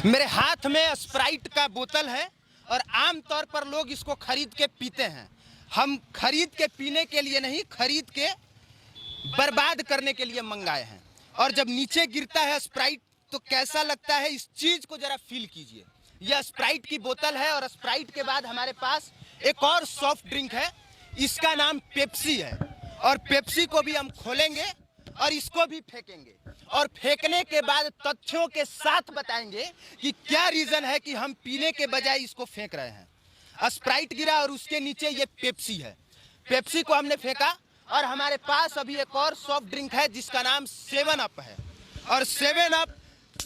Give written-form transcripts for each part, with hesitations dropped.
मेरे हाथ में स्प्राइट का बोतल है और आमतौर पर लोग इसको खरीद के पीते हैं। हम खरीद के पीने के लिए नहीं, खरीद के बर्बाद करने के लिए मंगाए हैं। और जब नीचे गिरता है स्प्राइट तो कैसा लगता है, इस चीज को जरा फील कीजिए। यह स्प्राइट की बोतल है और स्प्राइट के बाद हमारे पास एक और सॉफ्ट ड्रिंक है, इसका नाम पेप्सी है। और पेप्सी को भी हम खोलेंगे और इसको भी फेंकेंगे और फेंकने के बाद तथ्यों के साथ बताएंगे कि क्या रीजन है कि हम पीने के बजाय इसको फेंक रहे हैं। स्प्राइट गिरा और उसके नीचे ये पेप्सी है। पेप्सी को हमने फेंका और हमारे पास अभी एक और सॉफ्ट ड्रिंक है जिसका नाम 7 अप है। और 7 अप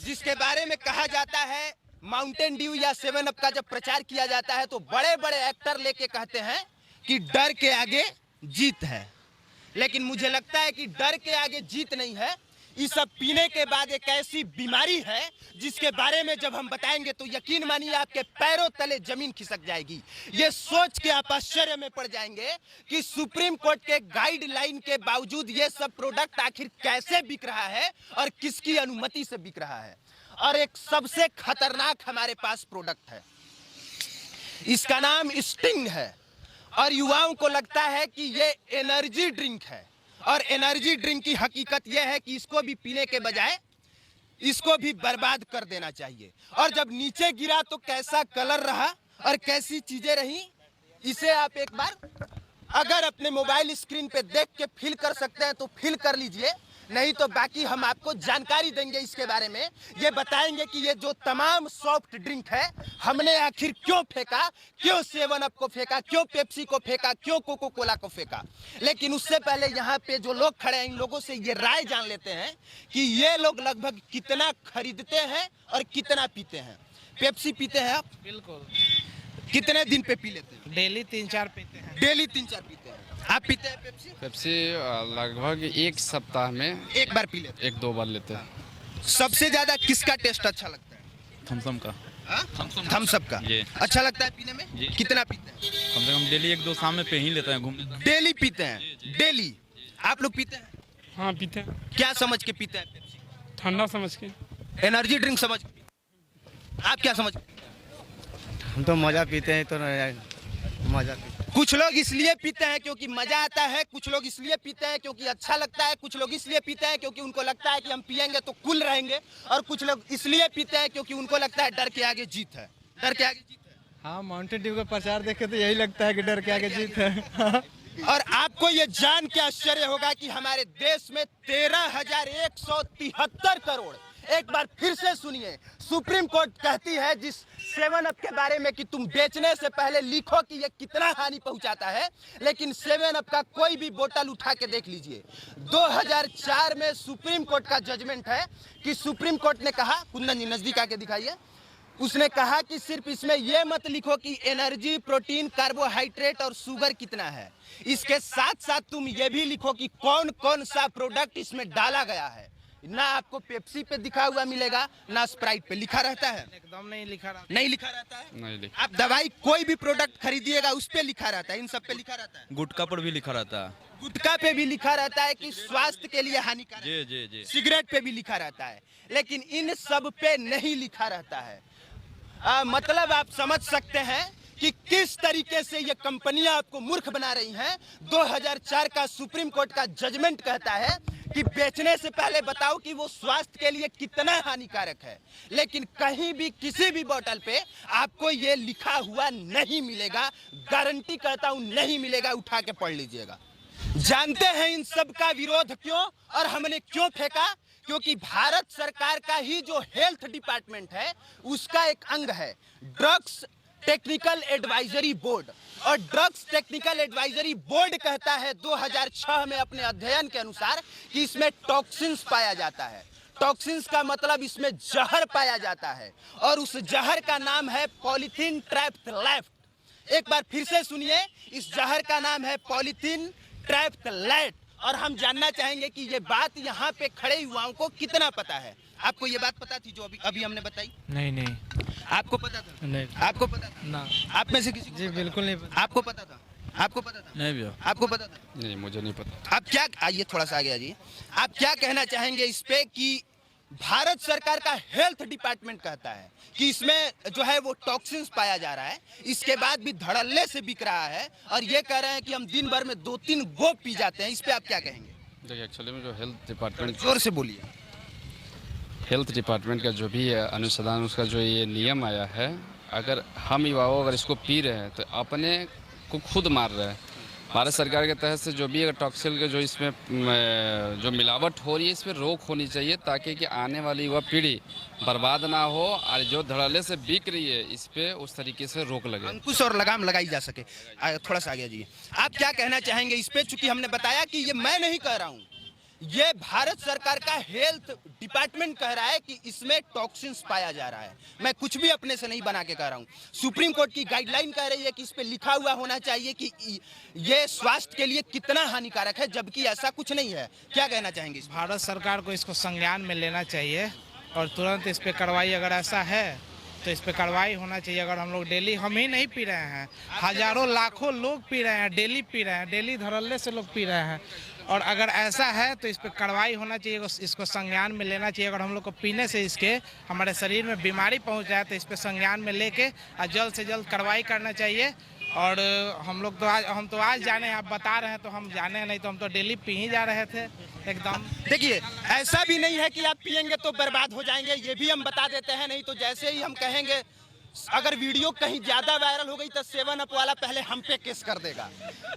जिसके बारे में कहा जाता है, माउंटेन ड्यू या 7 अप का जब प्रचार किया जाता है तो बड़े बड़े एक्टर लेके कहते हैं कि डर के आगे जीत है। लेकिन मुझे लगता है कि डर के आगे जीत नहीं है, ये सब पीने के बाद एक ऐसी बीमारी है जिसके बारे में जब हम बताएंगे तो यकीन मानिए आपके पैरों तले जमीन खिसक जाएगी। ये सोच के आप आश्चर्य में पड़ जाएंगे कि सुप्रीम कोर्ट के गाइडलाइन के बावजूद ये सब प्रोडक्ट आखिर कैसे बिक रहा है और किसकी अनुमति से बिक रहा है। और एक सबसे खतरनाक हमारे पास प्रोडक्ट है, इसका नाम स्टिंग है। और युवाओं को लगता है कि ये एनर्जी ड्रिंक है और एनर्जी ड्रिंक की हकीकत यह है कि इसको भी पीने के बजाय इसको भी बर्बाद कर देना चाहिए। और जब नीचे गिरा तो कैसा कलर रहा और कैसी चीजें रही, इसे आप एक बार अगर अपने मोबाइल स्क्रीन पे देख के फील कर सकते हैं तो फील कर लीजिए, नहीं तो बाकी हम आपको जानकारी देंगे इसके बारे में। ये बताएंगे कि ये जो तमाम सॉफ्ट ड्रिंक है हमने आखिर क्यों फेंका, क्यों 7 अप को फेंका, क्यों पेप्सी को फेंका, क्यों कोको कोला को फेंका। लेकिन उससे पहले यहाँ पे जो लोग खड़े हैं इन लोगों से ये राय जान लेते हैं कि ये लोग लगभग कितना खरीदते हैं और कितना पीते हैं। पेप्सी पीते हैं आप? बिल्कुल। कितने दिन पे पी लेते हैं? डेली 3-4 पीते हैं। डेली 3-4 पीते हैं। आप पीते हैं पेप्सी? पेप्सी लगभग एक सप्ताह में एक बार पी लेते हैं? 1-2 बार लेते हैं। सबसे ज्यादा किसका टेस्ट अच्छा लगता है? थम्सअप का। थम्स अप का जी। अच्छा लगता है पीने में? जी। कितना पीते हैं? कम से कम डेली 1-2 शाम में पे ही लेते हैं घूमने। डेली पीते हैं? डेली आप लोग पीते हैं? हाँ पीते हैं। क्या समझ के पीते हैं पेप्सी? ठंडा समझ के। एनर्जी ड्रिंक समझ के? आप क्या समझ के? हम तो मजा पीते हैं, तो मजा पीते हैं। कुछ लोग इसलिए पीते हैं क्योंकि मजा आता है, कुछ लोग इसलिए पीते हैं क्योंकि अच्छा लगता है, कुछ लोग इसलिए पीते हैं क्योंकि उनको लगता है कि हम पिएंगे तो कूल रहेंगे, और कुछ लोग इसलिए पीते हैं क्योंकि उनको लगता है डर के आगे जीत है। डर के आगे जीत है। हाँ, माउंटेन ड्यू का प्रचार देखे तो यही लगता है कि डर के आगे जीत है। और आपको ये जान के आश्चर्य होगा कि हमारे देश में 13,173 करोड़, एक बार फिर से सुनिए, सुप्रीम कोर्ट कहती है जिस 7 अप के बारे में कि तुम बेचने से पहले लिखो कि ये कितना हानि पहुंचाता है, लेकिन 7 अप का कोई भी बोतल उठा के देख लीजिए। 2004 में सुप्रीम कोर्ट का जजमेंट है कि सुप्रीम कोर्ट ने कहा, कुंदन जी नजदीक आके दिखाइए, उसने कहा कि सिर्फ इसमें यह मत लिखो कि एनर्जी, प्रोटीन, कार्बोहाइड्रेट और शुगर कितना है, इसके साथ साथ तुम ये भी लिखो कि कौन कौन सा प्रोडक्ट इसमें डाला गया है। ना आपको पेप्सी पे दिखा हुआ मिलेगा, ना स्प्राइट पे लिखा रहता है। एकदम नहीं लिखा रहता। नहीं लिखा रहता है। नहीं लिखा। आप दवाई कोई भी प्रोडक्ट खरीदिएगा उस पे लिखा रहता है, इन सब पे लिखा रहता है। गुटखा पर भी लिखा रहता है। गुटखा पे भी लिखा रहता है कि स्वास्थ्य के लिए हानिकारक। जी जी जी। सिगरेट पे भी लिखा रहता है, लेकिन इन सब पे नहीं लिखा रहता है। मतलब आप समझ सकते हैं कि किस तरीके से ये कंपनियां आपको मूर्ख बना रही हैं। 2004 का सुप्रीम कोर्ट का जजमेंट कहता है कि बेचने से पहले बताओ कि वो स्वास्थ्य के लिए कितना हानिकारक है, लेकिन कहीं भी किसी भी बोतल पे आपको ये लिखा हुआ नहीं मिलेगा। गारंटी करता हूं नहीं मिलेगा, उठा के पढ़ लीजिएगा। जानते हैं इन सब का विरोध क्यों और हमने क्यों फेंका? क्योंकि भारत सरकार का ही जो हेल्थ डिपार्टमेंट है उसका एक अंग है ड्रग्स टेक्निकल एडवाइजरी बोर्ड, और ड्रग्स टेक्निकल एडवाइजरी बोर्ड कहता है 2006 में अपने अध्ययन के अनुसार कि इसमें टॉक्सिन्स पाया जाता है। टॉक्सिन्स का मतलब इसमें जहर पाया जाता है और उस जहर का नाम है पॉलीथीन ट्राइफ्थलैट। एक बार फिर से सुनिए, इस जहर का नाम है पॉलीथीन ट्राइफ्थलैट। और हम जानना चाहेंगे कि ये बात यहाँ पे खड़े युवाओं को कितना पता है। आपको ये बात पता थी जो अभी हमने बताई? नहीं। आपको पता था? नहीं। आपको पता था? ना। आप में से किसी को? जी बिल्कुल नहीं पता। आपको पता था? आपको पता था? नहीं भैया। आपको पता था? नहीं, मुझे नहीं पता। आप क्या, आइए थोड़ा सा आगे आ जाइए, आप क्या कहना चाहेंगे इस पे कि भारत सरकार का हेल्थ डिपार्टमेंट कहता है कि इसमें जो है वो टॉक्सिन्स पाया जा रहा है, इसके बाद भी धड़ल्ले से बिक रहा है और ये कह रहे हैं कि हम दिन भर में 2-3 गो पी जाते हैं। इस पे आप क्या कहेंगे? देखिए एक्चुअली में जो हेल्थ डिपार्टमेंट का जो भी अनुसंधान उसका जो ये नियम आया है, अगर हम युवाओं अगर इसको पी रहे हैं तो अपने को खुद मार रहे हैं। भारत सरकार के तहत से जो भी अगर टॉक्सिल के जो इसमें जो मिलावट हो रही है, इस पर रोक होनी चाहिए ताकि कि आने वाली युवा पीढ़ी बर्बाद ना हो और जो धड़ल्ले से बिक रही है इस पे उस तरीके से रोक लगे, अंकुश और लगाम लगाई जा सके। थोड़ा सा आगे जी, आप क्या कहना चाहेंगे इस पे? चूंकि हमने बताया कि ये मैं नहीं कह रहा हूँ, ये भारत सरकार का हेल्थ डिपार्टमेंट कह रहा है कि इसमें टॉक्सिन्स पाया जा रहा है। मैं कुछ भी अपने से नहीं बना के कह रहा हूँ। सुप्रीम कोर्ट की गाइडलाइन कह रही है कि इस पे लिखा हुआ होना चाहिए कि ये स्वास्थ्य के लिए कितना हानिकारक है, जबकि ऐसा कुछ नहीं है। क्या कहना चाहेंगे? भारत सरकार को इसको संज्ञान में लेना चाहिए और तुरंत इस पे कार्रवाई, अगर ऐसा है तो इस पे कार्रवाई होना चाहिए। अगर हम लोग डेली, हम ही नहीं पी रहे हैं, हजारों लाखों लोग पी रहे हैं, डेली पी रहे हैं, डेली धड़ल्ले से लोग पी रहे हैं, और अगर ऐसा है तो इस पे कार्रवाई होना चाहिए, इसको संज्ञान में लेना चाहिए। अगर हम लोग को पीने से इसके हमारे शरीर में बीमारी पहुंच जाए तो इस पे संज्ञान में लेके और जल्द से जल्द कार्रवाई करना चाहिए। और हम तो आज जाने, आप बता रहे हैं तो हम जाने, नहीं तो हम तो डेली पी ही जा रहे थे एकदम। देखिए, ऐसा भी नहीं है कि आप पियेंगे तो बर्बाद हो जाएंगे, ये भी हम बता देते हैं। नहीं तो जैसे ही हम कहेंगे, अगर वीडियो कहीं ज्यादा वायरल हो गई तो 7 अप वाला पहले हम पे केस कर देगा।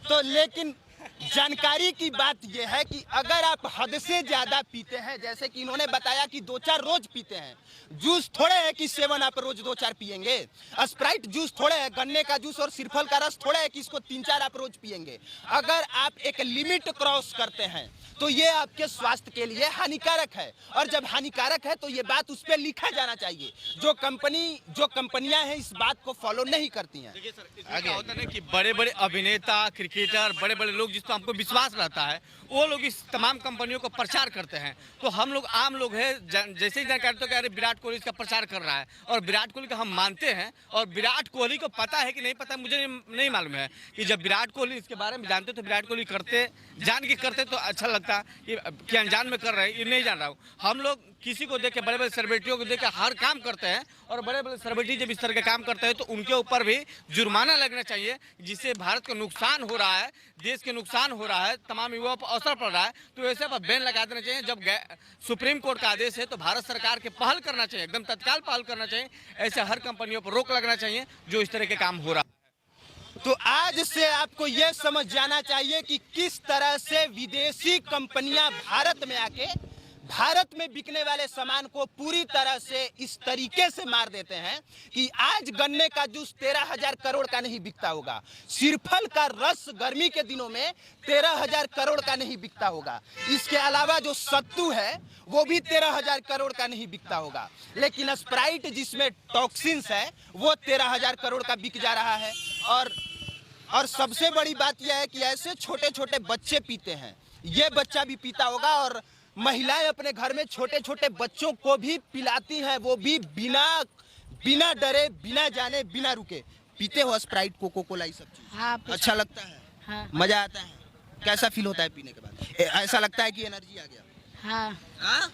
तो लेकिन जानकारी की बात यह है कि अगर आप हद से ज्यादा पीते हैं, जैसे कि इन्होंने बताया कि 2-4 रोज पीते हैं, जूस थोड़े है कि 7 आप रोज 2-4 पिएंगे, स्प्राइट जूस थोड़े है, गन्ने का जूस और सिरफल का रस थोड़े है कि इसको 3-4 आप रोज पिएंगे। अगर आप एक लिमिट क्रॉस करते हैं तो ये आपके स्वास्थ्य के लिए हानिकारक है, और जब हानिकारक है तो ये बात उस पर लिखा जाना चाहिए। जो कंपनियां हैं इस बात को फॉलो नहीं करती हैं। देखिए सर, इसमें क्या होता है ना कि बड़े बड़े अभिनेता, क्रिकेटर, बड़े बड़े लोग जिस पर हमको विश्वास रहता है, वो लोग इस तमाम कंपनियों को प्रचार करते हैं। तो हम लोग आम लोग हैं, जैसे ही जानकारी तो कह रहे विराट कोहली इसका प्रचार कर रहा है और विराट कोहली का हम मानते हैं, और विराट कोहली को पता है कि नहीं पता मुझे नहीं मालूम है कि जब विराट कोहली इसके बारे में जानते तो विराट कोहली करते, जान के करते तो अच्छा लगता कि अनजान में कर रहे हैं, ये नहीं जान रहा हूँ। हम लोग किसी को देख के, बड़े बड़े सेलिब्रिटियों को देख के हर काम करते हैं, और बड़े बड़े सेलिब्रिटी जब इस तरह के काम करते हैं तो उनके ऊपर भी जुर्माना लगना चाहिए, जिससे भारत को नुकसान हो रहा है, देश के नुकसान हो रहा है, तमाम युवाओं पर असर पड़ रहा है। तो ऐसे पर बैन लगा देना चाहिए। जब सुप्रीम कोर्ट का आदेश है तो भारत सरकार के पहल करना चाहिए, एकदम तत्काल पहल करना चाहिए। ऐसे हर कंपनियों पर रोक लगना चाहिए जो इस तरह के काम हो रहा है। तो आज से आपको यह समझ जाना चाहिए कि किस तरह से विदेशी कंपनियां भारत में आके भारत में बिकने वाले सामान को पूरी तरह से इस तरीके से मार देते हैं कि आज गन्ने का जूस 13,000 करोड़ का नहीं बिकता होगा, सिरफल का रस गर्मी के दिनों में 13,000 करोड़ का नहीं बिकता होगा, इसके अलावा जो सत्तू है वो भी 13,000 करोड़ का नहीं बिकता होगा, लेकिन स्प्राइट जिसमें टॉक्सिन्स है वो 13,000 करोड़ का बिक जा रहा है। और सबसे बड़ी बात यह है कि ऐसे छोटे छोटे बच्चे पीते हैं, ये बच्चा भी पीता होगा, और महिलाएं अपने घर में छोटे छोटे बच्चों को भी पिलाती हैं, वो भी बिना डरे, बिना जाने, बिना रुके पीते हो स्प्राइट, कोको कोला, ये सब चीज। हाँ, अच्छा लगता है? हाँ। मजा आता है? कैसा फील होता है पीने के बाद? ऐसा लगता है कि एनर्जी आ गया? हाँ। हाँ?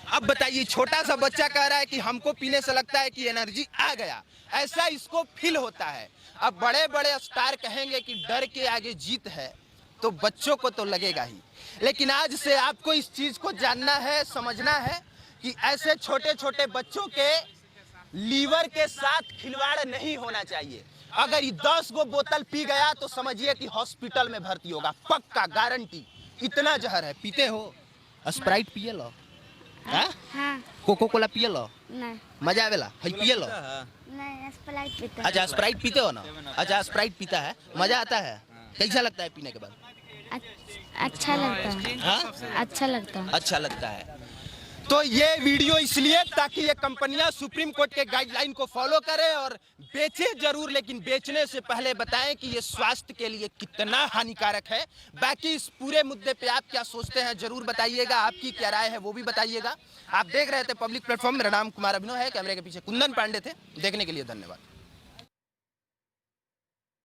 अब बताइए, छोटा सा बच्चा कह रहा है कि हमको पीने से लगता है कि एनर्जी आ गया, ऐसा इसको फील होता है। अब बड़े बड़े स्टार कहेंगे कि डर के आगे जीत है, तो बच्चों को तो लगेगा ही। लेकिन आज से आपको इस चीज को जानना है, समझना है कि ऐसे छोटे छोटे बच्चों के लीवर के साथ खिलवाड़ नहीं होना चाहिए। अगर ये 10 गो बोतल पी गया तो समझिए कि हॉस्पिटल में भर्ती होगा, पक्का, गारंटी। इतना जहर है। पीते हो? स्प्राइट पिए लो? हाँ। कोको कोला पिए लो? नहीं। मजा आवेला? पिए लो? नहीं, स्प्राइट पीता। अच्छा, स्प्राइट पीते हो ना? अच्छा, स्प्राइट पीता है, मजा आता है? कैसा लगता है पीने के बाद? अच्छा लगता है। हाँ? अच्छा लगता है। अच्छा लगता है। तो ये वीडियो इसलिए ताकि ये कंपनियां सुप्रीम कोर्ट के गाइडलाइन को फॉलो करें और बेचे जरूर, लेकिन बेचने से पहले बताएं कि ये स्वास्थ्य के लिए कितना हानिकारक है। बाकी इस पूरे मुद्दे पे आप क्या सोचते हैं जरूर बताइएगा, आपकी क्या राय है वो भी बताइएगा। आप देख रहे थे पब्लिक प्लेटफॉर्म, मेरा नाम कुमार अभिनव है, कैमरे के पीछे कुंदन पांडे थे। देखने के लिए धन्यवाद।